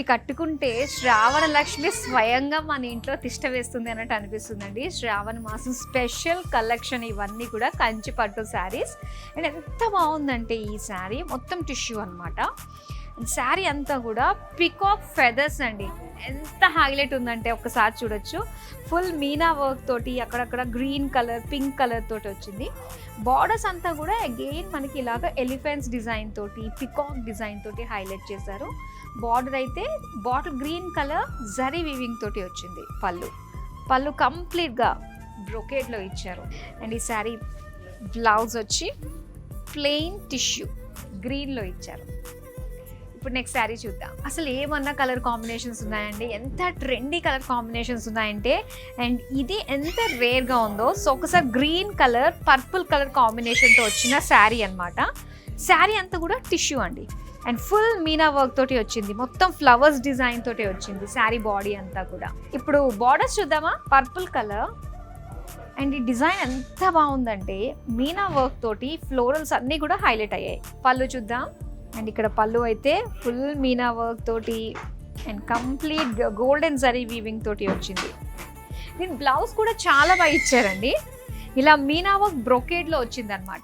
ఇవి కట్టుకుంటే శ్రావణ లక్ష్మి స్వయంగా మన ఇంట్లో తిష్ట వేస్తుంది అన్నట్టు అనిపిస్తుందండి. శ్రావణ మాసం స్పెషల్ కలెక్షన్ ఇవన్నీ కూడా కంచి పట్టు శారీస్. అండ్ ఎంత బాగుందంటే ఈ శారీ మొత్తం టిష్యూ అనమాట. శారీ అంతా కూడా పికాక్ ఫెదర్స్ అండి. ఎంత హైలైట్ ఉందంటే ఒక్కసారి చూడొచ్చు. ఫుల్ మీనా వర్క్ తోటి అక్కడక్కడ గ్రీన్ కలర్, పింక్ కలర్ తోటి వచ్చింది. బార్డర్స్ అంతా కూడా అగైన్ మనకి ఇలాగ ఎలిఫెంట్స్ డిజైన్ తోటి, పికాక్ డిజైన్ తోటి హైలైట్ చేశారు. బార్డర్ అయితే bottle green colour zari weaving తోటి వచ్చింది. పళ్ళు కంప్లీట్గా బ్రొకేడ్లో ఇచ్చారు. అండ్ ఈ శారీ బ్లౌజ్ వచ్చి ప్లెయిన్ టిష్యూ గ్రీన్లో ఇచ్చారు. ఇప్పుడు నెక్స్ట్ శారీ చూద్దాం. అసలు ఏమన్నా కలర్ కాంబినేషన్స్ ఉన్నాయండి, ఎంత ట్రెండీ కలర్ కాంబినేషన్స్ ఉన్నాయంటే. అండ్ ఇది ఎంత రేర్గా ఉందో. సో ఒకసారి గ్రీన్ కలర్, పర్పుల్ కలర్ కాంబినేషన్తో వచ్చిన శారీ అనమాట. శారీ అంతా కూడా టిష్యూ అండి. అండ్ ఫుల్ మీనా వర్క్ తోటి వచ్చింది. మొత్తం ఫ్లవర్స్ డిజైన్ తోటి వచ్చింది శారీ బాడీ అంతా కూడా. ఇప్పుడు బార్డర్స్ చూద్దామా. పర్పుల్ కలర్ అండ్ ఈ డిజైన్ ఎంత బాగుందంటే మీనా వర్క్ తోటి ఫ్లోరల్స్ అన్నీ కూడా హైలైట్ అయ్యాయి. పళ్ళు చూద్దాం. అండ్ ఇక్కడ పళ్ళు అయితే ఫుల్ మీనా వర్క్ తోటి and complete golden zari weaving తోటి వచ్చింది. దీని బ్లౌజ్ కూడా చాలా బాగా ఇచ్చారండి. ఇలా మీనా వర్క్ బ్రొకేడ్లో వచ్చింది అనమాట.